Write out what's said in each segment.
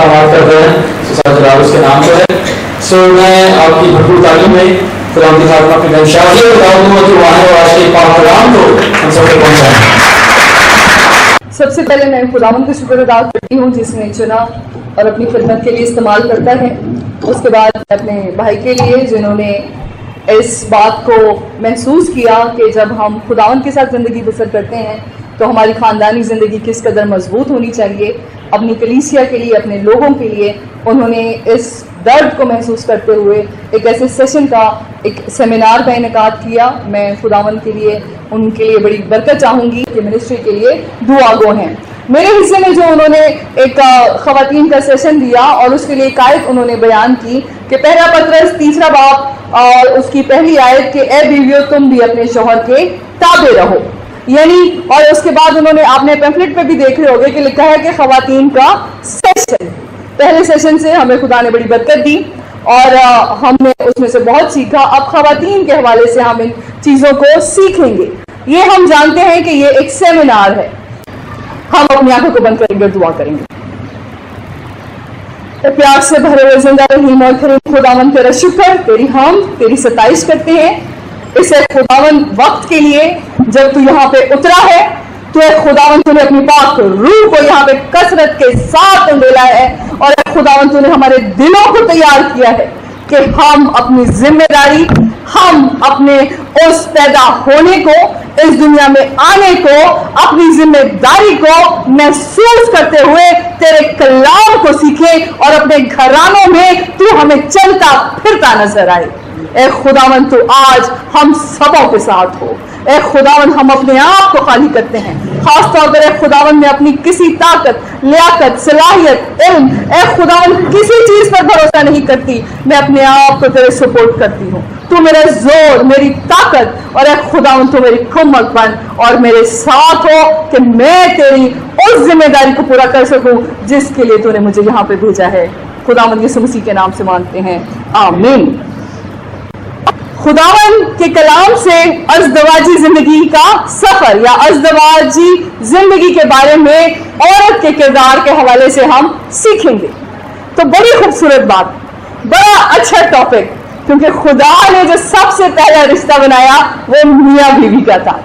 اقدامات کر رہے ہیں، سر جلال اس کے نام پر ہے. سو میں آپ کی بھرپور تعلیم میں خدا کی خاتمہ کی گنشافی اور دعا کہ وہاں اور آج کے پاک کلام کو ہم سب تک پہنچائیں. سب سے پہلے میں خداوند کا شکر ادا کرتی ہوں جس نے چنا اور اپنی خدمت کے لیے استعمال کرتا ہے. اس کے بعد اپنے بھائی کے لیے جنہوں نے اس بات کو محسوس کیا کہ جب ہم خداوند کے ساتھ زندگی بسر کرتے ہیں تو ہماری خاندانی زندگی کس قدر مضبوط ہونی چاہیے. اپنی کلیسیا کے لیے، اپنے لوگوں کے لیے انہوں نے اس درد کو محسوس کرتے ہوئے ایک ایسے سیشن کا، ایک سیمینار کا انعقاد کیا. میں خداوند کے لیے ان کے لیے بڑی برکت چاہوں گی کہ منسٹری کے لیے دعا گو ہیں. میرے حصے میں جو انہوں نے ایک خواتین کا سیشن دیا اور اس کے لیے ایک آیت انہوں نے بیان کی کہ پہلا پطرس 3 باب اور اس کی پہلی آیت کہ اے بیویو تم بھی اپنے شوہر کے تابع رہو. یعنی اور اس کے بعد انہوں نے آپ نے پیمفلٹ پہ بھی دیکھ رہے ہوگے کہ لکھا ہے کہ خواتین کا سیشن. پہلے سیشن سے ہمیں خدا نے بڑی برکت دی اور ہم نے اس میں سے بہت سیکھا. اب خواتین کے حوالے سے ہم ان چیزوں کو سیکھیں گے. یہ ہم جانتے ہیں کہ یہ ایک سیمینار ہے. ہم اپنی آنکھوں کو بند کریں گے، دعا کریں گے. پیار سے بھرے ہوئے زندہ رحیم اور کریم خداوند تیرا شکر، تیری ہم تیری ستائش کرتے ہیں اسے خداوند وقت کے لیے جب تو یہاں پہ اترا ہے. تو اے خداوند تو نے اپنی پاک روح کو یہاں پہ کثرت کے ساتھ انڈیلا ہے اور اے خداوند تو نے ہمارے دلوں کو تیار کیا ہے کہ ہم اپنی ذمہ داری، ہم اپنے اس پیدا ہونے کو، اس دنیا میں آنے کو، اپنی ذمہ داری کو محسوس کرتے ہوئے تیرے کلام کو سیکھیں اور اپنے گھرانوں میں تو ہمیں چلتا پھرتا نظر آئے. اے خداوند تو آج ہم سبوں کے ساتھ ہو. اے خداوند ہم اپنے آپ کو خالی کرتے ہیں، خاص طور پر اے خداوند میں اپنی کسی طاقت، لیاقت، صلاحیت، علم، اے خداوند کسی چیز پر بھروسہ نہیں کرتی. میں اپنے آپ کو تیرے سپورٹ کرتی ہوں. تو میرا زور، میری طاقت اور اے خداوند تو میری کمک بن اور میرے ساتھ ہو کہ میں تیری اس ذمہ داری کو پورا کر سکوں جس کے لیے تو نے مجھے یہاں پہ بھیجا ہے. خداوند یسوع مسیح کے نام سے مانگتے ہیں، آمین. خداوند کے کلام سے ازدواجی زندگی کا سفر یا ازدواجی زندگی کے بارے میں عورت کے کردار کے حوالے سے ہم سیکھیں گے. تو بڑی خوبصورت بات، بڑا اچھا ٹاپک، کیونکہ خدا نے جو سب سے پہلا رشتہ بنایا وہ میاں بیوی کا تھا.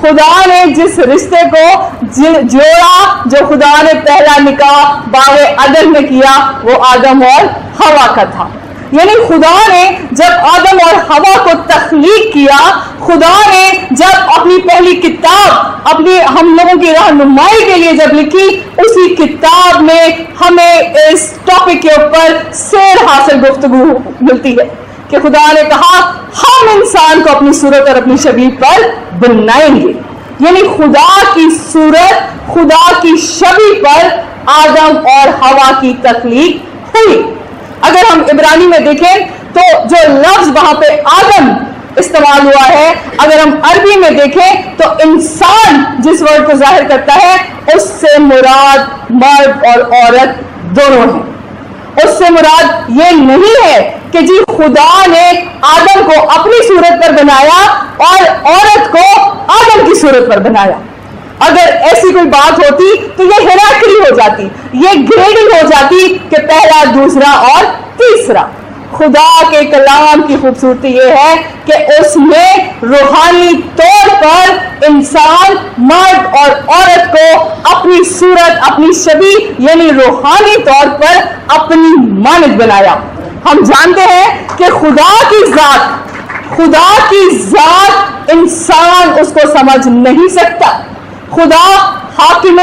خدا نے جس رشتے کو جوڑا، جو خدا نے پہلا نکاح باغ عدن میں کیا، وہ آدم اور حوا کا تھا. یعنی خدا نے جب آدم اور حوا کو تخلیق کیا، خدا نے جب اپنی پہلی کتاب اپنی ہم لوگوں کی رہنمائی کے لیے جب لکھی، اسی کتاب میں ہمیں اس ٹاپک کے اوپر سیر حاصل گفتگو ملتی ہے کہ خدا نے کہا ہم انسان کو اپنی صورت اور اپنی شبیہ پر بنائیں گے. یعنی خدا کی صورت، خدا کی شبیہ پر آدم اور حوا کی تخلیق ہوئی. اگر ہم عبرانی میں دیکھیں تو جو لفظ وہاں پہ آدم استعمال ہوا ہے، اگر ہم عربی میں دیکھیں تو انسان جس ورڈ کو ظاہر کرتا ہے اس سے مراد مرد اور عورت دونوں ہیں. اس سے مراد یہ نہیں ہے کہ جی خدا نے آدم کو اپنی صورت پر بنایا اور عورت کو آدم کی صورت پر بنایا. اگر ایسی کوئی بات ہوتی تو یہ ہیرارکی ہو جاتی، یہ گریڈنگ ہو جاتی کہ پہلا، دوسرا اور تیسرا. خدا کے کلام کی خوبصورتی یہ ہے کہ اس نے روحانی طور پر انسان، مرد اور عورت کو اپنی صورت، اپنی شبیہ یعنی روحانی طور پر اپنی مانند بنایا. ہم جانتے ہیں کہ خدا کی ذات انسان اس کو سمجھ نہیں سکتا. خدا حاکم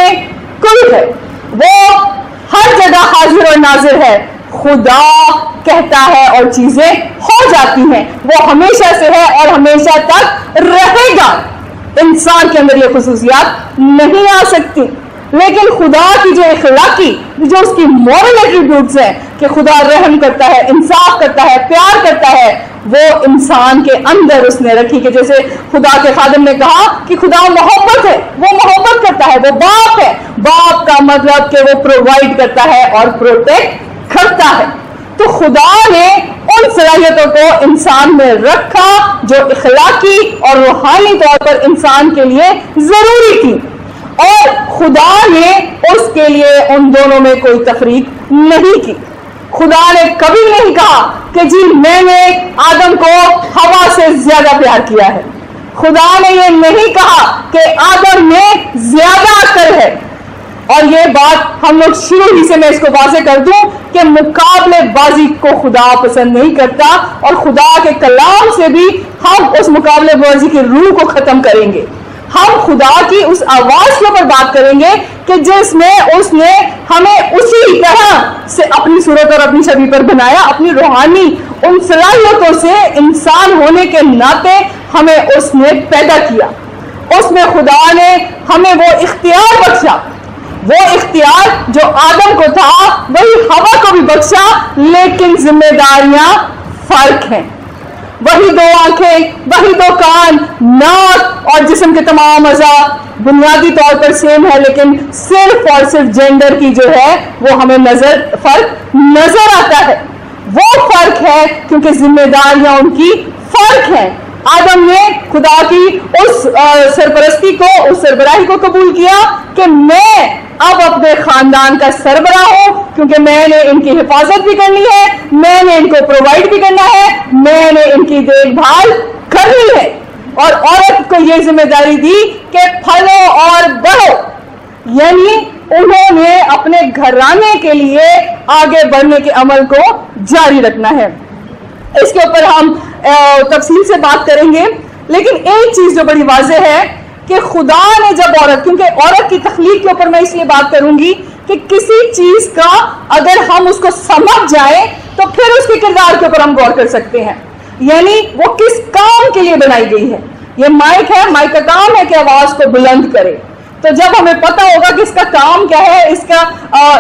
کل ہے، وہ ہر جگہ حاضر اور ناظر ہے. خدا کہتا ہے اور چیزیں ہو جاتی ہیں. وہ ہمیشہ سے ہے اور ہمیشہ تک رہے گا. انسان کے اندر یہ خصوصیات نہیں آ سکتی. لیکن خدا کی جو اخلاقی، جو اس کی مورل ایٹریبیوٹس ہیں کہ خدا رحم کرتا ہے، انصاف کرتا ہے، پیار کرتا ہے، وہ انسان کے اندر اس نے رکھی. کہ جیسے خدا کے خادم نے کہا کہ خدا محبت ہے، وہ محبت کرتا ہے، وہ باپ ہے. باپ کا مطلب کہ وہ پرووائڈ کرتا ہے اور پروٹیکٹ کرتا ہے. تو خدا نے ان صلاحیتوں کو انسان میں رکھا جو اخلاقی اور روحانی طور پر انسان کے لیے ضروری تھی. اور خدا نے اس کے لیے ان دونوں میں کوئی تفریق نہیں کی. خدا نے کبھی نہیں کہا کہ جی میں نے آدم کو ہوا سے زیادہ پیار کیا ہے. خدا نے یہ نہیں کہا کہ آدم میں زیادہ عقل ہے. اور یہ بات ہم لوگ شروع ہی سے میں اس کو واضح کر دوں کہ مقابلے بازی کو خدا پسند نہیں کرتا, اور خدا کے کلام سے بھی ہم اس مقابلے بازی کی روح کو ختم کریں گے. ہم خدا کی اس آواز کے اوپر بات کریں گے کہ جس میں اس نے ہمیں اسی طرح سے اپنی صورت اور اپنی شبیہ پر بنایا, اپنی روحانی ان صلاحیتوں سے انسان ہونے کے ناطے ہمیں اس نے پیدا کیا. اس میں خدا نے ہمیں وہ اختیار بخشا, وہ اختیار جو آدم کو تھا وہی ہوا کو بھی بخشا, لیکن ذمہ داریاں فرق ہیں. وہی دو آنکھیں, وہی دو کان, ناک اور جسم کے تمام اعضاء بنیادی طور پر سیم ہے, لیکن صرف اور صرف جینڈر کی جو ہے وہ ہمیں فرق نظر آتا ہے. وہ فرق ہے کیونکہ ذمہ داریاں ان کی فرق ہیں. آدم نے خدا کی اس سرپرستی کو, اس سربراہی کو قبول کیا کہ میں اب اپنے خاندان کا سربراہ ہوں, کیونکہ میں نے ان کی حفاظت بھی کرنی ہے, میں نے ان کو پرووائڈ بھی کرنا ہے, میں نے ان کی دیکھ بھال کرنی ہے. اور عورت کو یہ ذمہ داری دی کہ پھلو اور بڑھو, یعنی انہوں نے اپنے گھرانے کے لیے آگے بڑھنے کے عمل کو جاری رکھنا ہے. اس کے اوپر ہم تفصیل سے بات کریں گے, لیکن ایک چیز جو بڑی واضح ہے کہ خدا نے جب عورت, کیونکہ عورت کی تخلیق کے اوپر میں اس لیے بات کروں گی کہ کسی چیز کا اگر ہم اس کو سمجھ جائیں تو پھر اس کے کردار کے اوپر ہم غور کر سکتے ہیں, یعنی وہ کس کام کے لیے بنائی گئی ہے. یہ مائک ہے, مائک کا کام ہے کہ آواز کو بلند کرے. تو جب ہمیں پتہ ہوگا کہ اس کا کام کیا ہے, اس کا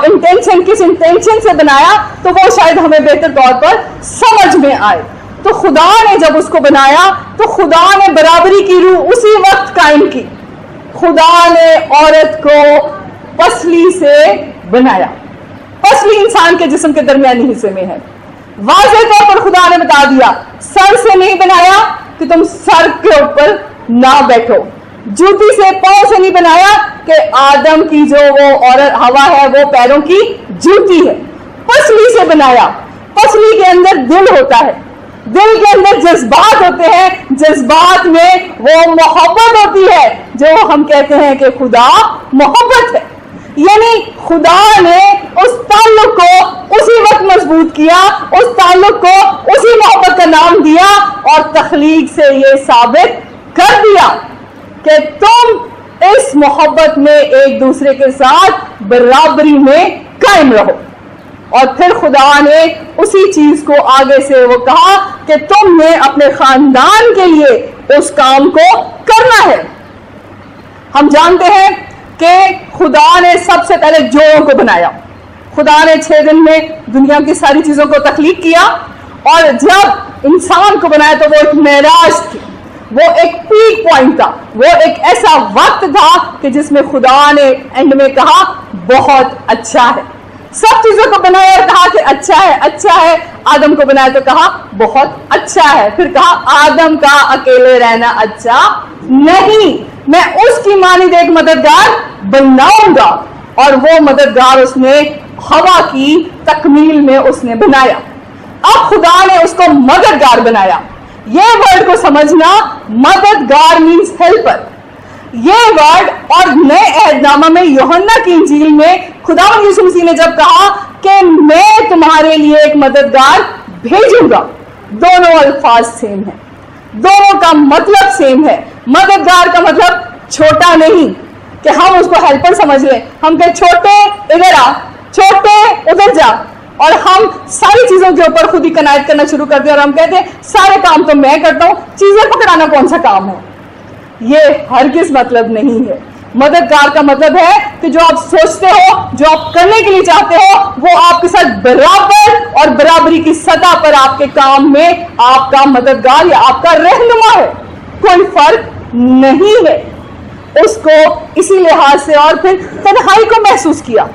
انٹینشن کس انٹینشن سے بنایا, تو وہ شاید ہمیں بہتر طور پر سمجھ میں آئے. تو خدا نے جب اس کو بنایا تو خدا نے برابری کی روح اسی وقت قائم کی. خدا نے عورت کو پسلی سے بنایا. پسلی انسان کے جسم کے درمیانی حصے میں ہے. واضح طور پر خدا نے بتا دیا, سر سے نہیں بنایا کہ تم سر کے اوپر نہ بیٹھو, جوتی سے پاؤں سے نہیں بنایا کہ آدم کی جو وہ عورت ہوا ہے وہ پیروں کی جوتی ہے. پسلی سے بنایا. پسلی کے اندر دل ہوتا ہے, دل کے اندر جذبات ہوتے ہیں, جذبات میں وہ محبت ہوتی ہے جو ہم کہتے ہیں کہ خدا محبت ہے. یعنی خدا نے اس تعلق کو اسی وقت مضبوط کیا, اس تعلق کو اسی محبت کا نام دیا, اور تخلیق سے یہ ثابت کر دیا کہ تم اس محبت میں ایک دوسرے کے ساتھ برابری میں قائم رہو. اور پھر خدا نے اسی چیز کو آگے سے وہ کہا کہ تم نے اپنے خاندان کے لیے اس کام کو کرنا ہے. ہم جانتے ہیں کہ خدا نے سب سے پہلے جوڑوں کو بنایا. خدا نے 6 دن میں دنیا کی ساری چیزوں کو تخلیق کیا, اور جب انسان کو بنایا تو وہ ایک معراج تھی, وہ ایک پیک پوائنٹ تھا, وہ ایک ایسا وقت تھا کہ جس میں خدا نے اینڈ میں کہا بہت اچھا ہے. سب چیزوں کو بنایا اور کہا کہ اچھا ہے, اچھا ہے. آدم کو بنایا تو کہا بہت اچھا ہے. پھر کہا آدم کا اکیلے رہنا اچھا نہیں, میں اس کی مانند ایک مددگار بناؤں گا. اور وہ مددگار اس نے ہوا کی تکمیل میں اس نے بنایا. اب خدا نے اس کو مددگار بنایا. یہ ورڈ کو سمجھنا, مددگار مینز ہیلپر. یہ ورڈ اور نئے عہد نامہ میں یوحنا کی انجیل میں خداوند یسوع مسیح نے جب کہا کہ میں تمہارے لیے ایک مددگار بھیجوں گا, دونوں الفاظ سیم ہیں, دونوں کا مطلب سیم ہے. مددگار کا مطلب چھوٹا نہیں کہ ہم اس کو ہیلپر سمجھ لیں, ہم کہ چھوٹے ادھر آ, چھوٹے ادھر جا, اور ہم ساری چیزوں کے اوپر خود ہی کنایت کرنا شروع کر دیں اور ہم کہتے ہیں سارے کام تو میں کرتا ہوں, چیزیں پکڑانا کون سا کام ہے. یہ ہرگز مطلب نہیں ہے. مددگار کا مطلب ہے کہ جو آپ سوچتے ہو, جو آپ کرنے کے لیے چاہتے ہو, وہ آپ کے ساتھ برابر اور برابری کی سطح پر آپ کے کام میں آپ کا مددگار یا آپ کا رہنما ہے. کوئی فرق نہیں ہے. اس کو اسی لحاظ سے, اور پھر تنہائی کو محسوس کیا.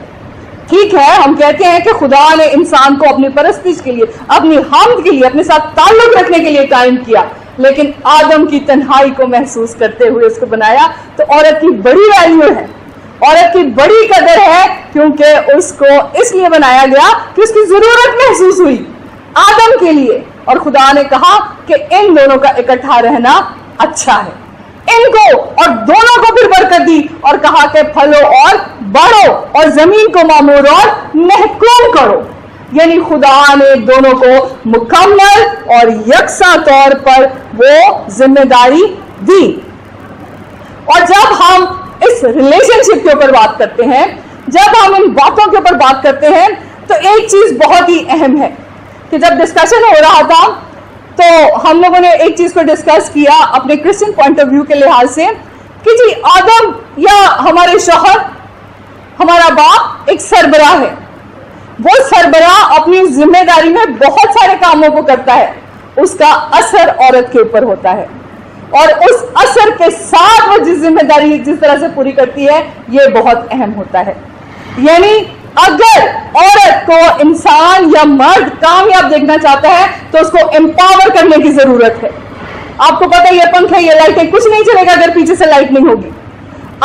ٹھیک ہے, ہم کہتے ہیں کہ خدا نے انسان کو اپنی پرستش کے لیے, اپنی حمد کے لیے, اپنے ساتھ تعلق رکھنے کے لیے قائم کیا, لیکن آدم کی تنہائی کو محسوس کرتے ہوئے اس کو بنایا. تو عورت کی بڑی ویلیو ہے, عورت کی بڑی قدر ہے کیونکہ اس کو اس لیے بنایا گیا کہ اس کی ضرورت محسوس ہوئی آدم کے لیے، اور خدا نے کہا کہ ان دونوں کا اکٹھا رہنا اچھا ہے، ان کو اور دونوں کو پھر برکت دی اور کہا کہ پھلو اور بڑھو اور زمین کو معمور اور محکوم کرو، یعنی خدا نے دونوں کو مکمل اور یکساں طور پر وہ ذمہ داری دی۔ اور جب ہم اس ریلیشن شپ کے اوپر بات کرتے ہیں، جب ہم ان باتوں کے اوپر بات کرتے ہیں، تو ایک چیز بہت ہی اہم ہے کہ جب ڈسکشن ہو رہا تھا تو ہم لوگوں نے ایک چیز کو ڈسکس کیا اپنے کرسچن پوائنٹ آف ویو کے لحاظ سے کہ جی آدم یا ہمارے شوہر، ہمارا باپ ایک سربراہ ہے، وہ سربراہ اپنی ذمہ داری میں بہت سارے کاموں کو کرتا ہے، اس کا اثر عورت کے اوپر ہوتا ہے، اور اس اثر کے ساتھ وہ جس ذمہ داری جس طرح سے پوری کرتی ہے یہ بہت اہم ہوتا ہے۔ یعنی اگر عورت کو انسان یا مرد کامیاب دیکھنا چاہتا ہے تو اس کو امپاور کرنے کی ضرورت ہے۔ آپ کو پتہ ہے یہ پنکھا، یہ لائٹیں، کچھ نہیں چلے گا اگر پیچھے سے لائٹ نہیں ہوگی،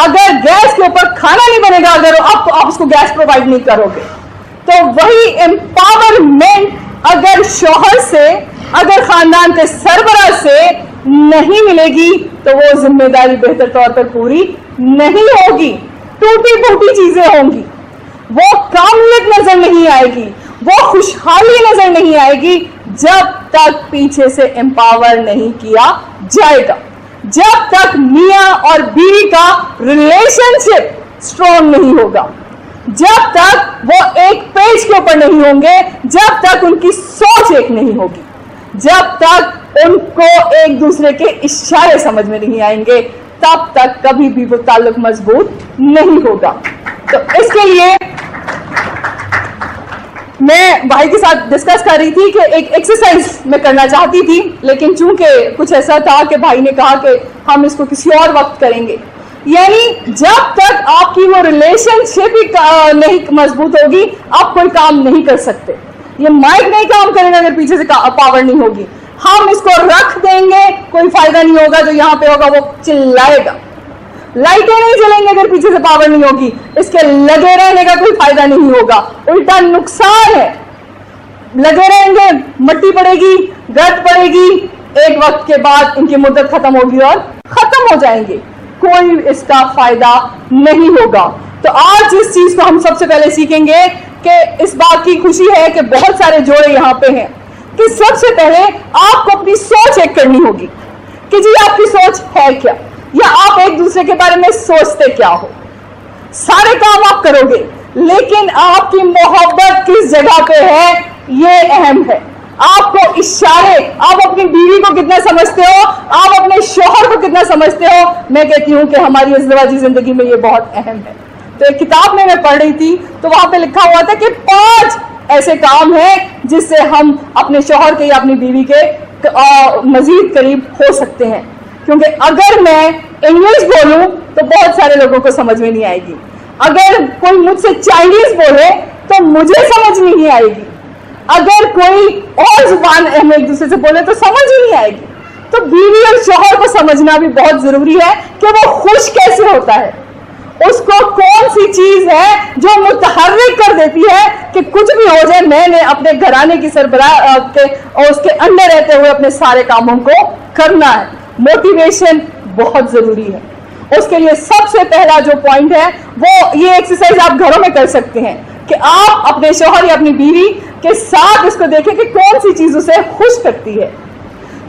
اگر گیس کے اوپر کھانا نہیں بنے گا اگر آپ اس کو گیس پرووائڈ نہیں کرو گے، تو وہی امپاورمنٹ اگر شوہر سے، اگر خاندان کے سربراہ سے نہیں ملے گی تو وہ ذمہ داری بہتر طور پر پوری نہیں ہوگی، ٹوٹی پھوٹی چیزیں ہوں گی، وہ کاملیت نظر نہیں آئے گی، وہ خوشحالی نظر نہیں آئے گی جب تک پیچھے سے امپاور نہیں کیا جائے گا، جب تک میاں اور بیوی کا ریلیشن شپ اسٹرانگ نہیں ہوگا، جب تک وہ ایک پیج کے اوپر نہیں ہوں گے، جب تک ان کی سوچ ایک نہیں ہوگی، جب تک ان کو ایک دوسرے کے اشارے سمجھ میں نہیں آئیں گے، تب تک کبھی بھی وہ تعلق مضبوط نہیں ہوگا۔ تو اس کے لیے میں بھائی کے ساتھ ڈسکس کر رہی تھی کہ ایک ایکسرسائز میں کرنا چاہتی تھی، لیکن چونکہ کچھ ایسا تھا کہ بھائی نے کہا کہ ہم اس کو کسی اور وقت کریں گے، یعنی جب تک آپ کی وہ ریلیشن شپ ہی نہیں مضبوط ہوگی آپ کوئی کام نہیں کر سکتے۔ یہ مائک نہیں کام کرے گا اگر پیچھے سے پاور نہیں ہوگی، ہم اس کو رکھ دیں گے کوئی فائدہ نہیں ہوگا، جو یہاں پہ ہوگا وہ چلائے گا، لائٹیں نہیں جلیں گے اگر پیچھے سے پاور نہیں ہوگی، اس کے لگے رہنے کا کوئی فائدہ نہیں ہوگا، الٹا نقصان ہے، لگے رہیں گے، مٹی پڑے گی، گرد پڑے گی، ایک وقت کے بعد ان کی مدت ختم ہوگی اور ختم ہو جائیں گے، کوئی اس کا فائدہ نہیں ہوگا۔ تو آج اس چیز کو ہم سب سے پہلے سیکھیں گے کہ اس بات کی خوشی ہے کہ بہت سارے جوڑے یہاں پہ ہیں کہ سب سے پہلے آپ کو اپنی سوچ چیک کرنی ہوگی کہ جی آپ کی سوچ ہے کیا، یا آپ ایک دوسرے کے بارے میں سوچتے کیا ہو۔ سارے کام آپ کرو گے لیکن آپ کی محبت کس جگہ پہ ہے یہ اہم ہے۔ آپ کو اشارے، آپ اپنی بیوی کو کتنا سمجھتے ہو، آپ اپنے شوہر کو کتنا سمجھتے ہو، میں کہتی ہوں کہ ہماری ازدواجی زندگی میں یہ بہت اہم ہے۔ تو ایک کتاب میں پڑھ رہی تھی تو وہاں پہ لکھا ہوا تھا کہ 5 ایسے کام ہیں جس سے ہم اپنے شوہر کے یا اپنی بیوی کے مزید قریب ہو سکتے ہیں، کیونکہ اگر میں انگلش بولوں تو بہت سارے لوگوں کو سمجھ میں نہیں آئے گی، اگر کوئی مجھ سے چائنیز بولے تو مجھے سمجھ نہیں آئے گی، اگر کوئی اور زبان ہم ایک دوسرے سے بولے تو سمجھ ہی نہیں آئے گی۔ تو بیوی اور شوہر کو سمجھنا بھی بہت ضروری ہے کہ وہ خوش کیسے ہوتا ہے، اس کو کون سی چیز ہے جو متحرک کر دیتی ہے کہ کچھ بھی ہو جائے میں نے اپنے گھرانے کی سربراہ اور اس کے اندر رہتے ہوئے اپنے سارے کاموں کو کرنا ہے۔ موٹیویشن بہت ضروری ہے۔ اس کے لیے سب سے پہلا جو پوائنٹ ہے وہ یہ ایکسرسائز آپ گھروں میں کر سکتے ہیں کہ آپ اپنے شوہر یا اپنی بیوی کے ساتھ اس کو دیکھیں کہ کون سی چیز اسے خوش کرتی ہے۔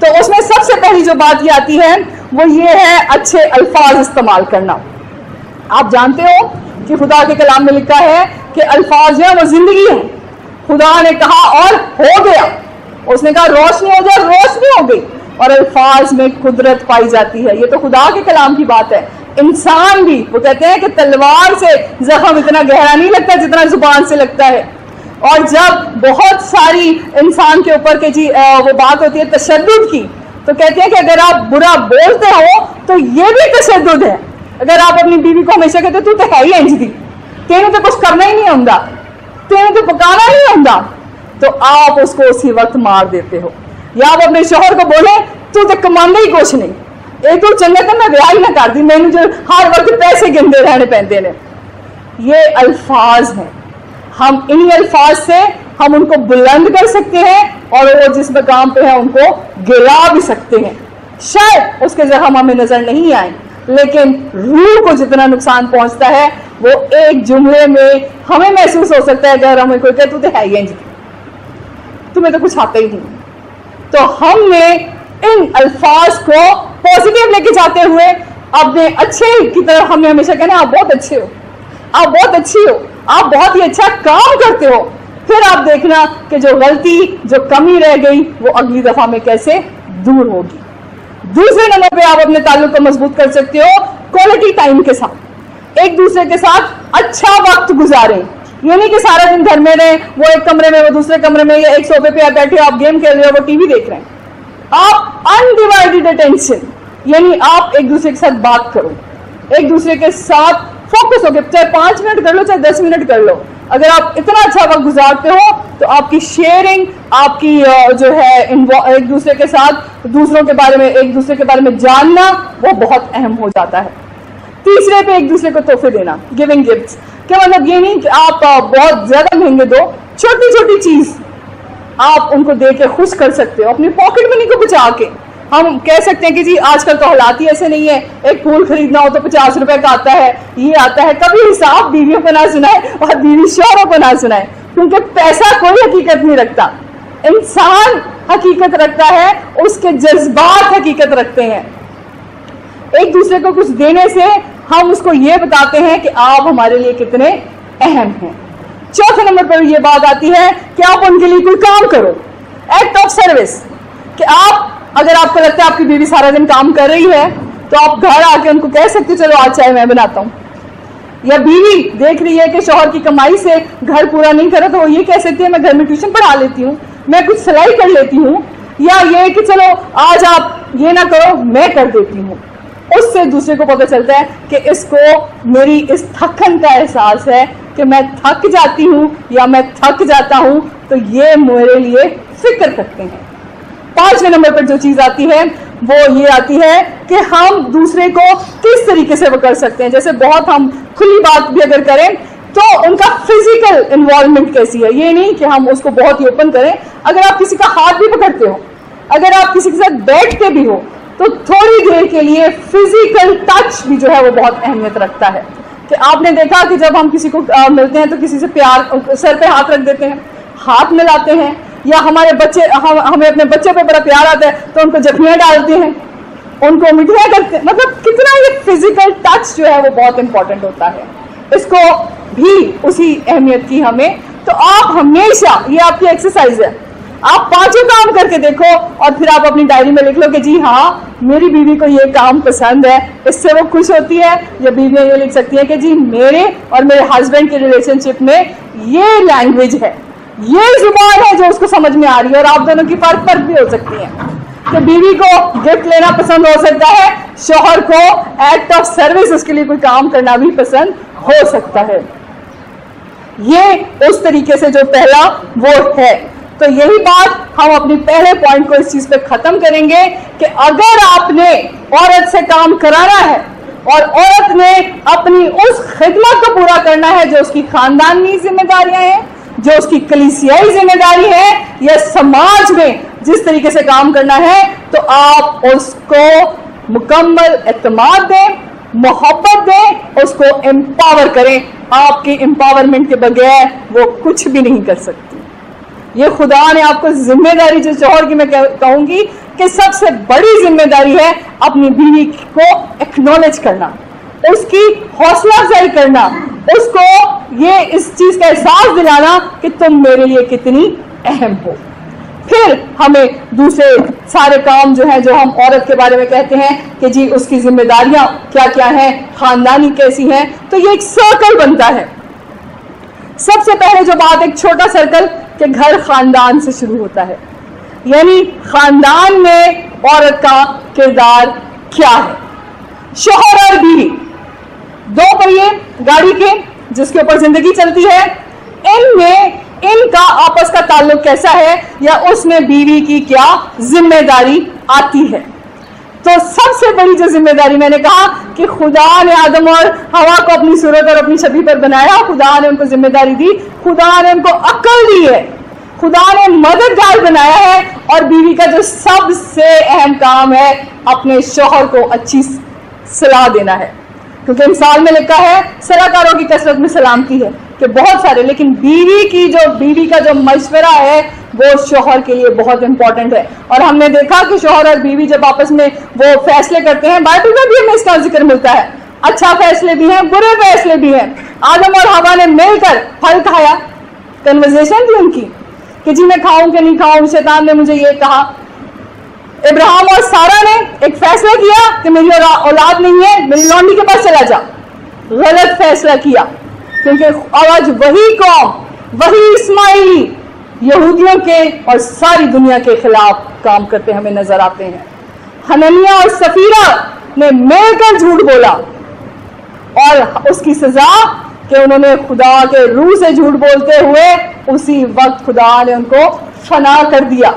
تو اس میں سب سے پہلی جو بات یہ آتی ہے وہ یہ ہے اچھے الفاظ استعمال کرنا۔ آپ جانتے ہو کہ خدا کے کلام میں لکھا ہے کہ الفاظ جو ہیں وہ زندگی ہیں۔ خدا نے کہا اور ہو گیا، اس نے کہا روشنی ہو جائے، روشنی ہو گئی، اور الفاظ میں قدرت پائی جاتی ہے۔ یہ تو خدا کے کلام کی بات ہے۔ انسان بھی، وہ کہتے ہیں کہ تلوار سے زخم اتنا گہرا نہیں لگتا جتنا زبان سے لگتا ہے، اور جب بہت ساری انسان کے اوپر کہ جی وہ بات ہوتی ہے تشدد کی، تو کہتے ہیں کہ اگر آپ برا بولتے ہو تو یہ بھی تشدد ہے۔ اگر آپ اپنی بیوی کو ہمیشہ کہتے تو ہے ہی انج دی، تینوں تو کچھ کرنا ہی نہیں ہوندا، تینوں تو پکانا نہیں ہوندا، تو آپ اس کو اسی وقت مار دیتے ہو۔ یا آپ اپنے شوہر کو بولیں تو کماندے ہی کچھ نہیں، ایک تو چنگا تو میں بیاہ ہی نہ کر دی، میں جو ہر وقت پیسے گنتے رہنے پیندے نے، یہ الفاظ ہیں. ہم انہی الفاظ سے ہم ان کو بلند کر سکتے ہیں اور وہ جس مقام پہ ہیں ان کو گرا بھی سکتے ہیں. شاید اس کے زخم ہمیں نظر نہیں آئیں لیکن روح کو جتنا نقصان پہنچتا ہے وہ ایک جملے میں ہمیں محسوس ہو سکتا ہے. اگر ہمیں کوئی کہے تو ہے ہی جی تمہیں تو کچھ آتا ہی نہیں. تو ہم نے ان الفاظ کو پازیٹیو لے کے جاتے ہوئے اپنے اچھے کی طرف ہمیں ہمیشہ کہنا آپ بہت اچھے ہو, آپ بہت اچھی ہو, آپ بہت ہی اچھا کام کرتے ہو. پھر آپ دیکھنا کہ جو غلطی جو کمی رہ گئی وہ اگلی دفعہ میں کیسے دور ہوگی. دوسرے نمبر پہ آپ اپنے تعلق کو مضبوط کر سکتے ہو کوالٹی ٹائم کے ساتھ. ایک دوسرے کے ساتھ اچھا وقت گزاریں. یہ نہیں کہ سارا دن گھر میں رہیں, وہ ایک کمرے میں وہ دوسرے کمرے میں, یا ایک صوفے پہ آپ بیٹھے آپ گیم کھیل رہے ہو وہ ٹی وی دیکھ رہے ہیں. آپ انڈیوائڈیڈ اٹینشن یعنی آپ ایک دوسرے کے ساتھ بات کرو, ایک دوسرے کے ساتھ فوکس ہو کے, چاہے 5 منٹ کر لو چاہے 10 منٹ کر لو. اگر آپ اتنا اچھا وقت گزارتے ہو تو آپ کی شیئرنگ, آپ کی جو ہے ایک دوسرے کے ساتھ دوسروں کے بارے میں, ایک دوسرے کے بارے میں جاننا وہ بہت اہم ہو جاتا ہے. تیسرے پہ ایک دوسرے کو تحفے دینا, گیونگ گفٹس. کیا مطلب یہ نہیں کہ آپ بہت زیادہ مہنگے دو, چھوٹی چھوٹی چیز آپ ان کو دے کے خوش کر سکتے ہو اپنی پاکٹ منی کو بچا کے. ہم کہہ سکتے ہیں کہ جی آج کل تو حالات ہی ایسے نہیں ہے, ایک پھول خریدنا ہو تو 50 روپے کا آتا ہے, یہ آتا ہے. کبھی حساب بیویوں کو نہ سنائے اور بیوی شوہروں کو نہ سنائے, کیونکہ پیسہ کوئی حقیقت نہیں رکھتا. انسان حقیقت رکھتا ہے, اس کے جذبات حقیقت رکھتے ہیں. ایک دوسرے کو کچھ دینے سے ہم اس کو یہ بتاتے ہیں کہ آپ ہمارے لیے کتنے اہم ہیں. چوتھے نمبر پر یہ بات آتی ہے کہ آپ ان کے لیے کوئی کام کرو, ایکٹ آف سروس. کہ آپ اگر آپ کو لگتا ہے آپ کی بیوی سارا دن کام کر رہی ہے تو آپ گھر آ کے ان کو کہہ سکتے چلو آج چائے میں بناتا ہوں. یا بیوی دیکھ رہی ہے کہ شوہر کی کمائی سے گھر پورا نہیں کر رہا تو وہ یہ کہہ سکتی ہے میں گھر میں ٹیوشن پڑھا لیتی ہوں, میں کچھ سلائی کر لیتی ہوں, یا یہ کہ چلو آج آپ یہ نہ کرو میں کر دیتی ہوں. اس سے دوسرے کو پتہ چلتا ہے کہ اس کو میری اس تھکن کا احساس ہے کہ میں تھک جاتی ہوں یا میں تھک جاتا ہوں, تو یہ میرے لیے فکر کرتے ہیں. پانچویں نمبر پر جو چیز آتی ہے وہ یہ آتی ہے کہ ہم دوسرے کو کس طریقے سے وہ کر سکتے ہیں. جیسے بہت ہم کھلی بات بھی اگر کریں تو ان کا فزیکل انوالومنٹ کیسی ہے, یہ نہیں کہ ہم اس کو بہت ہی اوپن کریں. اگر آپ کسی کا ہاتھ بھی پکڑتے ہو, اگر آپ کسی کے ساتھ بیٹھتے بھی ہو, تو تھوڑی دیر کے لیے فزیکل ٹچ بھی جو ہے وہ بہت اہمیت رکھتا ہے. کہ آپ نے دیکھا کہ جب ہم کسی کو ملتے ہیں تو کسی سے پیار سر پہ ہاتھ رکھ دیتے ہیں, ہاتھ ملاتے ہیں, یا ہمارے بچے ہمیں اپنے بچے پہ بڑا پیار آتا ہے تو ان کو جفیاں ڈالتے ہیں, ان کو مٹھیاں کرتے ہیں. مطلب کتنا یہ فزیکل ٹچ جو ہے وہ بہت امپورٹنٹ ہوتا ہے. اس کو بھی اسی اہمیت کی ہمیں. تو آپ ہمیشہ, یہ آپ کی ایکسرسائز ہے, آپ 5 کام کر کے دیکھو اور پھر آپ اپنی ڈائری میں لکھ لو کہ جی ہاں میری بیوی کو یہ کام پسند ہے, اس سے وہ خوش ہوتی ہے. یا بیویاں یہ لکھ سکتی ہیں کہ جی میرے اور میرے ہسبینڈ کے ریلیشن شپ میں یہ لینگویج ہے, یہ زبان ہے جو اس کو سمجھ میں آ رہی ہے. اور آپ دونوں کی فرق بھی ہو سکتی ہیں. کہ بیوی کو گفٹ لینا پسند ہو سکتا ہے, شوہر کو ایکٹ آف سروس اس کے لیے کوئی کام کرنا بھی پسند ہو سکتا ہے. یہ اس طریقے سے جو پہلا وہ ہے. تو یہی بات ہم اپنی پہلے پوائنٹ کو اس چیز پہ ختم کریں گے کہ اگر آپ نے عورت سے کام کرانا ہے اور عورت نے اپنی اس خدمت کو پورا کرنا ہے جو اس کی خاندانی ذمہ داریاں ہیں, جو اس کی کلیسیائی ذمہ داری ہے, یا سماج میں جس طریقے سے کام کرنا ہے, تو آپ اس کو مکمل اعتماد دیں, محبت دیں, اس کو امپاور کریں. آپ کی امپاورمنٹ کے بغیر وہ کچھ بھی نہیں کر سکتی. یہ خدا نے آپ کو ذمہ داری, جو شوہر کی میں کہوں گی کہ سب سے بڑی ذمہ داری ہے اپنی بیوی کو ایکنالج کرنا, اس کی حوصلہ افزائی کرنا, اس کو یہ اس چیز کا احساس دلانا کہ تم میرے لیے کتنی اہم ہو. پھر ہمیں دوسرے سارے کام جو ہیں, جو ہم عورت کے بارے میں کہتے ہیں کہ جی اس کی ذمہ داریاں کیا کیا ہیں, خاندانی کیسی ہیں, تو یہ ایک سرکل بنتا ہے. سب سے پہلے جو بات, ایک چھوٹا سرکل کہ گھر خاندان سے شروع ہوتا ہے. یعنی خاندان میں عورت کا کردار کیا ہے. شوہر اور بیوی دو پہیے گاڑی کے جس کے اوپر زندگی چلتی ہے, ان میں ان کا آپس کا تعلق کیسا ہے, یا اس میں بیوی کی کیا ذمہ داری آتی ہے. تو سب سے بڑی جو ذمہ داری، میں نے کہا کہ خدا نے آدم اور ہوا کو اپنی صورت اور اپنی شبیہ پر بنایا، خدا نے ان کو ذمہ داری دی، خدا نے ان کو عقل دی ہے، خدا نے مددگار بنایا ہے، اور بیوی کا جو سب سے اہم کام ہے اپنے شوہر کو اچھی صلاح دینا ہے، کیونکہ مثال میں لکھا ہے صلاح کاروں کی کثرت میں سلامتی ہے، کہ بہت سارے، لیکن بیوی کا جو مشورہ ہے وہ شوہر کے لیے بہت امپورٹنٹ ہے۔ اور ہم نے دیکھا کہ شوہر اور بیوی جب آپس میں وہ فیصلے کرتے ہیں، بائبل میں بھی ہمیں اس کا ذکر ملتا ہے، اچھا فیصلے بھی ہیں، برے فیصلے بھی ہیں۔ آدم اور ہوا نے مل کر پھل کھایا، کنورسیشن تھی ان کی کہ جی میں کھاؤں کہ نہیں کھاؤں، شیطان نے مجھے یہ کہا۔ ابراہیم اور سارہ نے ایک فیصلہ کیا کہ میری اولاد نہیں ہے، میری لونڈی کے پاس چلا جا، غلط فیصلہ کیا، کیونکہ آج وہی قوم، وہی اسماعیلی یہودیوں کے اور ساری دنیا کے خلاف کام کرتے ہمیں نظر آتے ہیں۔ حنانیہ اور سفیرہ نے مل کر جھوٹ بولا، اور اس کی سزا کہ انہوں نے خدا کے روح سے جھوٹ بولتے ہوئے اسی وقت خدا نے ان کو فنا کر دیا۔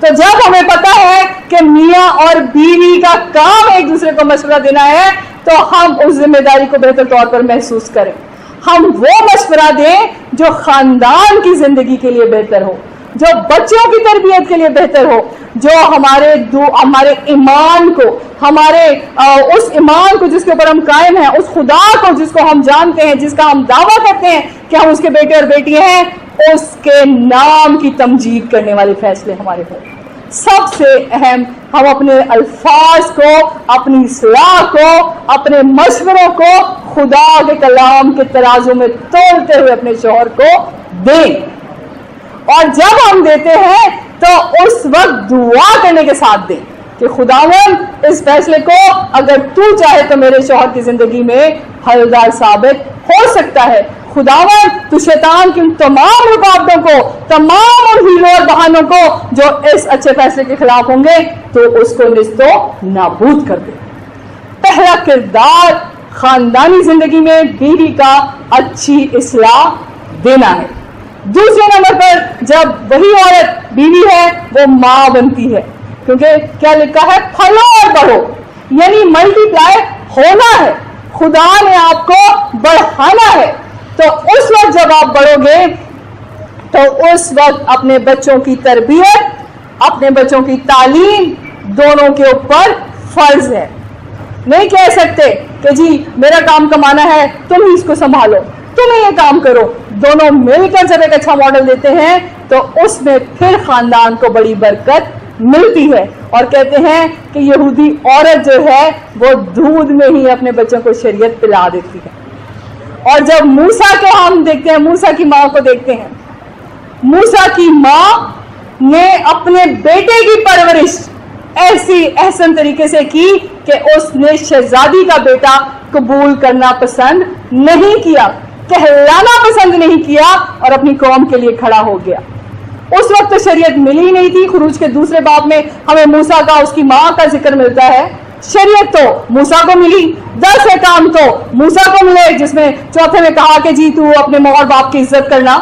تو جب ہمیں پتا ہے کہ میاں اور بیوی کا کام ایک دوسرے کو مشورہ دینا ہے، تو ہم اس ذمہ داری کو بہتر طور پر محسوس کریں، ہم وہ مشورہ دیں جو خاندان کی زندگی کے لیے بہتر ہو، جو بچوں کی تربیت کے لیے بہتر ہو، جو ہمارے ایمان کو، ہمارے اس ایمان کو جس کے اوپر ہم قائم ہیں، اس خدا کو جس کو ہم جانتے ہیں، جس کا ہم دعویٰ کرتے ہیں کہ ہم اس کے بیٹے اور بیٹیاں ہیں، اس کے نام کی تمجید کرنے والے فیصلے ہمارے ہوں۔ سب سے اہم، ہم اپنے الفاظ کو، اپنی اصلاح کو، اپنے مشوروں کو خدا کے کلام کے ترازو میں تولتے ہوئے اپنے شوہر کو دیں، اور جب ہم دیتے ہیں تو اس وقت دعا کرنے کے ساتھ دیں کہ خداوند اس فیصلے کو اگر تو چاہے تو میرے شوہر کی زندگی میں حلدار ثابت ہو سکتا ہے، خداوند تو شیطان کی ان تمام رکاوٹوں کو، تمام ان ہیلوں اور بہانوں کو جو اس اچھے فیصلے کے خلاف ہوں گے، تو اس کو نیست و نابود کر دے۔ پہلا کردار خاندانی زندگی میں بیوی کا اچھی اصلاح دینا ہے۔ دوسرے نمبر پر جب وہی عورت بیوی ہے وہ ماں بنتی ہے، کیونکہ کیا لکھا ہے، پھلو اور بڑھو، یعنی ملٹی پلائی ہونا ہے، خدا نے آپ کو بڑھانا ہے۔ تو اس وقت جب آپ بڑھو گے تو اس وقت اپنے بچوں کی تربیت، اپنے بچوں کی تعلیم دونوں کے اوپر فرض ہے۔ نہیں کہہ سکتے کہ جی میرا کام کمانا ہے، تم ہی اس کو سنبھالو، تم ہی یہ کام کرو۔ دونوں مل کر جب ایک اچھا ماڈل دیتے ہیں تو اس میں پھر خاندان کو بڑی برکت ملتی ہے۔ اور کہتے ہیں کہ یہودی عورت جو ہے وہ دودھ میں ہی اپنے بچوں کو شریعت پلا دیتی ہے۔ اور جب موسیٰ کو ہم دیکھتے ہیں، موسیٰ کی ماں کو دیکھتے ہیں، موسیٰ کی ماں نے اپنے بیٹے کی پرورش ایسی احسن طریقے سے کی کہ اس نے شہزادی کا بیٹا قبول کرنا پسند نہیں کیا، کہلانا پسند نہیں کیا، اور اپنی قوم کے لیے کھڑا ہو گیا۔ اس وقت تو شریعت ملی نہیں تھی۔ خروج کے دوسرے باب میں ہمیں موسیٰ کا، اس کی ماں کا ذکر ملتا ہے۔ شریعت تو موسیٰ کو ملی، 10 احکام تو موسیٰ کو ملے، جس میں چوتھے میں کہا کہ جی تو اپنے ماں اور باپ کی عزت کرنا،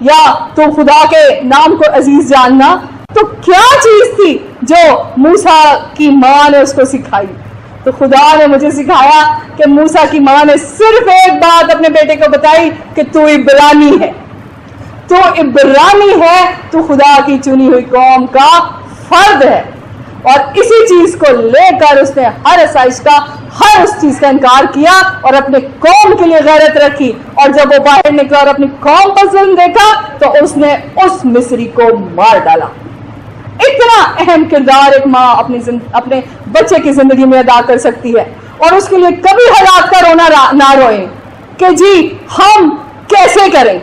یا تو خدا کے نام کو عزیز جاننا۔ تو کیا چیز تھی جو موسیٰ کی ماں نے اس کو سکھائی؟ تو خدا نے مجھے سکھایا کہ موسیٰ کی ماں نے صرف ایک بات اپنے بیٹے کو بتائی کہ تو عبرانی ہے، تو عبرانی ہے، تو خدا کی چنی ہوئی قوم کا فرد ہے۔ اور اسی چیز کو لے کر اس نے ہر آسائش کا، ہر اس چیز کا انکار کیا اور اپنے قوم کے لیے غیرت رکھی۔ اور جب وہ باہر نکلا اور اپنی قوم پر ظلم دیکھا تو اس نے اس مصری کو مار ڈالا۔ اتنا اہم کردار ایک ماں اپنے بچے کی زندگی میں ادا کر سکتی ہے، اور اس کے لیے کبھی حالات کا رونا نہ روئیں کہ جی ہم کیسے کریں،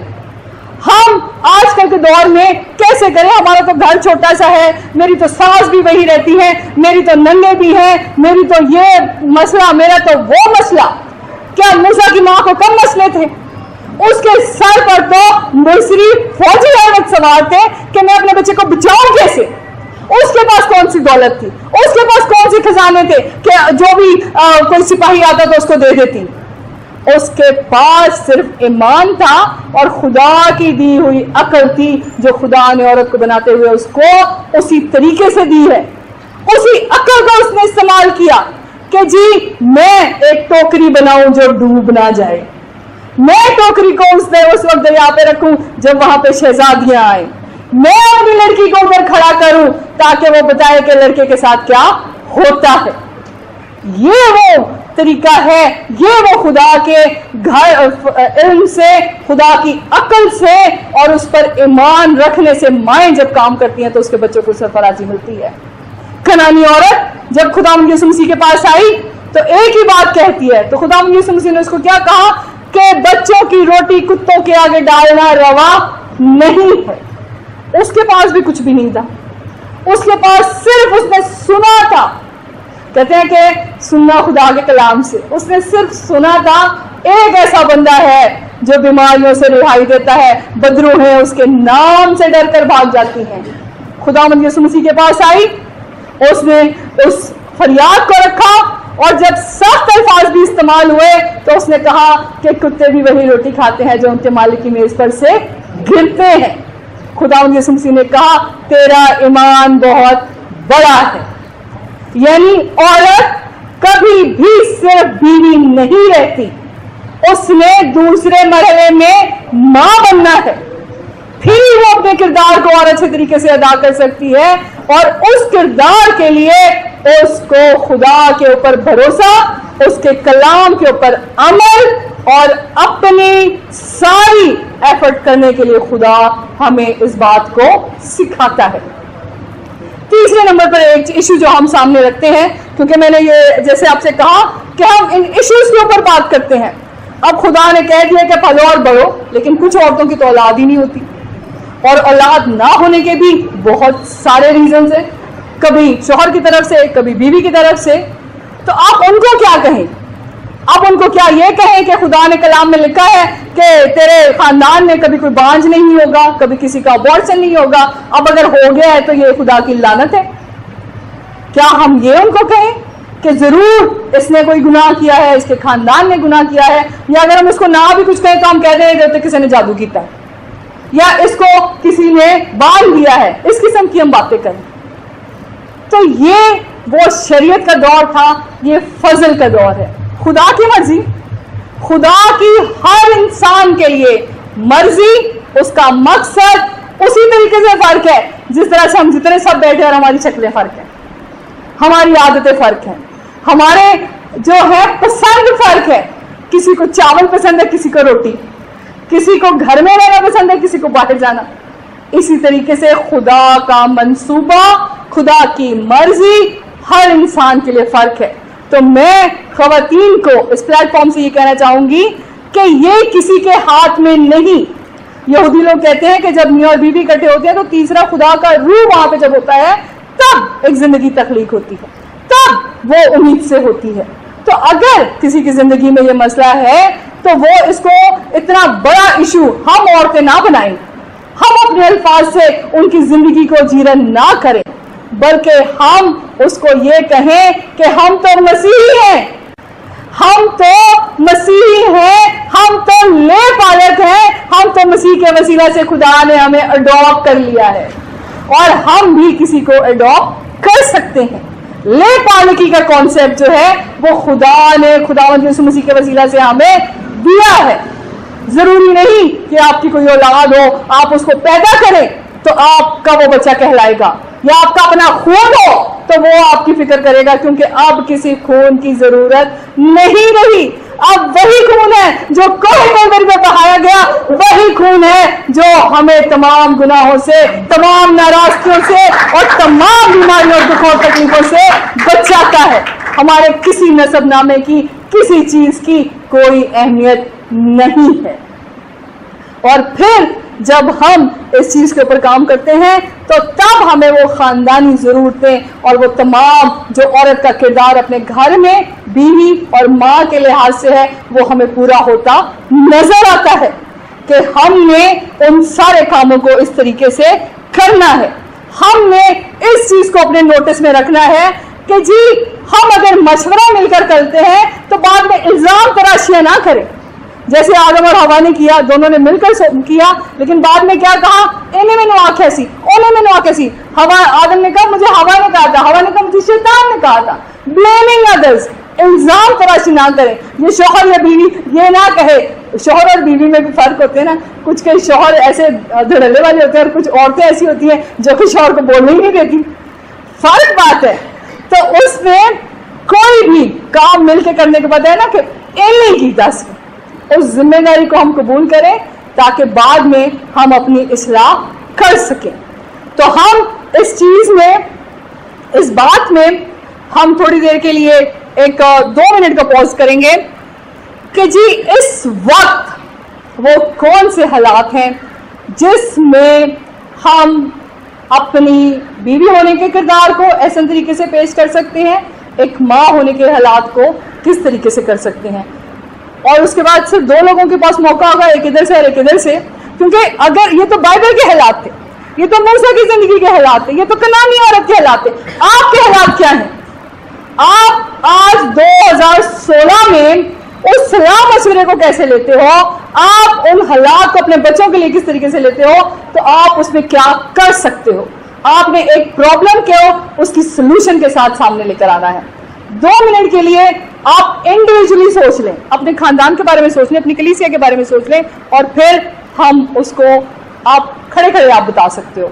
ہم آج کل کے دور میں کیسے کریں، ہمارا تو گھر چھوٹا سا ہے، میری تو ساس بھی وہی رہتی ہے، میری تو ننھے بھی ہیں، میری تو یہ مسئلہ، میرا تو وہ مسئلہ۔ کیا موسیٰ کی ماں کو کم مسئلے تھے؟ اس کے سر پر تو مصری فوجی عورت سوار تھے کہ میں اپنے بچے کو بچاؤں کیسے۔ اس کے پاس کون سی دولت تھی، اس کے پاس کون سی خزانے تھے کہ جو بھی کوئی سپاہی آتا تو اس کو دے دیتی۔ اس کے پاس صرف ایمان تھا اور خدا کی دی ہوئی عقل تھی جو خدا نے عورت کو بناتے ہوئے اس کو اسی طریقے سے دی ہے۔ اسی عقل کا اس نے استعمال کیا کہ جی میں ایک ٹوکری بناؤں جو ڈوب نہ جائے، میں ٹوکری کو اس وقت دریا پہ رکھوں جب وہاں پہ شہزادیاں آئیں، میں اپنی لڑکی کو ادھر کھڑا کروں تاکہ وہ بتائے کہ لڑکے کے ساتھ کیا ہوتا ہے۔ یہ وہ طریقہ ہے، یہ وہ خدا کے علم سے، خدا کی عقل سے اور اس پر ایمان رکھنے سے مائیں جب کام کرتی ہیں تو اس کے بچوں کو سرفرازی ملتی ہے۔ کنانی عورت جب خداوند یسوع مسیح کے پاس آئی تو ایک ہی بات کہتی ہے، تو خداوند یسوع مسیح نے اس کو کیا کہا کہ بچوں کی روٹی کتوں کے آگے ڈالنا روا نہیں ہے۔ اس کے پاس بھی کچھ بھی نہیں تھا، اس کے پاس صرف اس نے سنا تھا۔ کہتے ہیں کہ سننا خدا کے کلام سے، اس نے صرف سنا تھا ایک ایسا بندہ ہے جو بیماریوں سے رہائی دیتا ہے، بدروہیں اس کے نام سے ڈر کر بھاگ جاتی ہیں۔ خداوند یسوع مسیح کے پاس آئی، اس نے اس فریاد کو رکھا اور جب سخت الفاظ بھی استعمال ہوئے تو اس نے کہا کہ کتے بھی وہی روٹی کھاتے ہیں جو ان کے مالک کی میز پر سے گرتے ہیں۔ خداوند یسوع مسیح نے کہا تیرا ایمان بہت بڑا ہے۔ یعنی عورت کبھی بھی صرف بیوی نہیں رہتی، اس نے دوسرے مرحلے میں ماں بننا ہے، پھر وہ اپنے کردار کو اور اچھے طریقے سے ادا کر سکتی ہے، اور اس کردار کے لیے اس کو خدا کے اوپر بھروسہ، اس کے کلام کے اوپر عمل اور اپنی ساری ایفرٹ کرنے کے لیے خدا ہمیں اس بات کو سکھاتا ہے۔ تیسرے نمبر پر ایک ایشو جو ہم سامنے رکھتے ہیں، کیونکہ میں نے یہ جیسے آپ سے کہا کہ ہم ان ایشوز کے اوپر بات کرتے ہیں۔ اب خدا نے کہہ دیا کہ پھلو اور بڑھو، لیکن کچھ عورتوں کی تو اولاد ہی نہیں ہوتی، اور اولاد نہ ہونے کے بھی بہت سارے ریزنز ہیں، کبھی شوہر کی طرف سے، کبھی بیوی کی طرف سے۔ تو آپ ان کو کیا کہیں؟ اب ان کو کیا یہ کہیں کہ خدا نے کلام میں لکھا ہے کہ تیرے خاندان میں کبھی کوئی بانجھ نہیں ہوگا، کبھی کسی کا ابارشن نہیں ہوگا، اب اگر ہو گیا ہے تو یہ خدا کی لعنت ہے؟ کیا ہم یہ ان کو کہیں کہ ضرور اس نے کوئی گناہ کیا ہے، اس کے خاندان نے گناہ کیا ہے؟ یا اگر ہم اس کو نہ بھی کچھ کہیں تو ہم کہہ دیں کہ کسی نے جادو کیتا ہے یا اس کو کسی نے باندھ دیا ہے، اس قسم کی ہم باتیں کریں؟ تو یہ وہ شریعت کا دور تھا، یہ فضل کا دور ہے۔ خدا کی مرضی، خدا کی ہر انسان کے لیے مرضی، اس کا مقصد اسی طریقے سے فرق ہے جس طرح سے ہم جتنے سب بیٹھے اور ہماری شکلیں فرق ہیں، ہماری عادتیں فرق ہیں، ہمارے جو ہے پسند فرق ہے۔ کسی کو چاول پسند ہے، کسی کو روٹی، کسی کو گھر میں رہنا پسند ہے، کسی کو باہر جانا۔ اسی طریقے سے خدا کا منصوبہ، خدا کی مرضی ہر انسان کے لیے فرق ہے۔ تو میں خواتین کو اس پلیٹ فارم سے یہ کہنا چاہوں گی کہ یہ کسی کے ہاتھ میں نہیں۔ یہودی لوگ کہتے ہیں کہ جب میاں اور بیوی اکٹھے ہوتے ہیں تو تیسرا خدا کا روح وہاں پہ جب ہوتا ہے تب ایک زندگی تخلیق ہوتی ہے، تب وہ امید سے ہوتی ہے۔ تو اگر کسی کی زندگی میں یہ مسئلہ ہے تو وہ اس کو اتنا بڑا ایشو ہم عورتیں نہ بنائیں، ہم اپنے الفاظ سے ان کی زندگی کو جیرن نہ کریں، بلکہ ہم اس کو یہ کہیں کہ ہم تو مسیحی ہیں، ہم تو مسیحی ہیں، ہم تو لے پالک ہیں، ہم تو مسیح کے وسیلہ سے خدا نے ہمیں اڈاپٹ کر لیا ہے، اور ہم بھی کسی کو اڈاپٹ کر سکتے ہیں۔ لے پالکی کا کانسیپٹ جو ہے وہ خدا نے خداوند یسوع مسیح کے وسیلہ سے ہمیں دیا ہے۔ ضروری نہیں کہ آپ کی کوئی اولاد ہو، آپ اس کو پیدا کریں تو آپ کا وہ بچہ کہلائے گا، یا آپ کا اپنا خون ہو تو وہ آپ کی فکر کرے گا، کیونکہ اب کسی خون کی ضرورت نہیں رہی۔ اب وہی خون ہے جو کوہ کلوری میں بہایا گیا، وہی خون ہے جو ہمیں تمام گناہوں سے، تمام ناراضگیوں سے اور تمام بیماریوں اور دکھوں اور تکلیفوں سے بچاتا ہے۔ ہمارے کسی نسب نامے کی، کسی چیز کی کوئی اہمیت نہیں ہے۔ اور پھر جب ہم اس چیز کے اوپر کام کرتے ہیں تو تب ہمیں وہ خاندانی ضرورتیں اور وہ تمام جو عورت کا کردار اپنے گھر میں بیوی اور ماں کے لحاظ سے ہے وہ ہمیں پورا ہوتا نظر آتا ہے کہ ہم نے ان سارے کاموں کو اس طریقے سے کرنا ہے۔ ہم نے اس چیز کو اپنے نوٹس میں رکھنا ہے کہ جی ہم اگر مشورہ مل کر کرتے ہیں تو بعد میں الزام تراشیاں نہ کریں، جیسے آدم اور حوا نے کیا، دونوں نے مل کر کیا، لیکن بعد میں کیا کہا، انہیں میں نے آنکھیں سی، انہوں نے نوکے سی ہوا آدم نے کہا مجھے ہوا نے کہا تھا, ہوا نے کہا مجھے شیطان نے کہا تھا. بلیمنگ ادرس, الزام تراشی نہ کریں. یہ شوہر یا بیوی یہ نہ کہے, شوہر اور بیوی میں بھی فرق ہوتے ہیں نا, کچھ کئی شوہر ایسے دھڑلے والے ہوتے ہیں اور کچھ عورتیں ایسی ہوتی ہیں جو کہ شوہر کو بولنے ہی نہیں دیتی, فرق بات ہے. تو اس میں کوئی بھی کام مل کے کرنے کے بعد ہے نا کہ ایلی کی دس اس ذمہ داری کو ہم قبول کریں تاکہ بعد میں ہم اپنی اصلاح کر سکیں. تو ہم اس چیز میں, اس بات میں ہم تھوڑی دیر کے لیے ایک 2 منٹ کا پوز کریں گے کہ جی اس وقت وہ کون سے حالات ہیں جس میں ہم اپنی بیوی ہونے کے کردار کو ایسے طریقے سے پیش کر سکتے ہیں, ایک ماں ہونے کے حالات کو کس طریقے سے کر سکتے ہیں. اور اس کے بعد صرف 2 لوگوں کے پاس موقع ہوگا, ایک ادھر سے اور ایک ادھر سے, کیونکہ اگر یہ تو بائبل کے حالات تھے, یہ تو موسیٰ کی زندگی کے حالات تھے, یہ تو کنعانی عورت کے حالات تھے. آپ کے حالات کیا ہیں؟ آپ آج 2016 میں اس صلاح مشورے کو کیسے لیتے ہو, آپ ان حالات کو اپنے بچوں کے لیے کس طریقے سے لیتے ہو, تو آپ اس میں کیا کر سکتے ہو. آپ نے ایک پرابلم کو اس کی سلوشن کے ساتھ سامنے لے کر آنا ہے. 2 منٹ کے لیے آپ انڈیویجولی سوچ لیں, اپنے خاندان کے بارے میں سوچ لیں, اپنی کلیسیا کے بارے میں سوچ لیں, اور پھر ہم اس کو آپ کھڑے کھڑے آپ بتا سکتے ہو.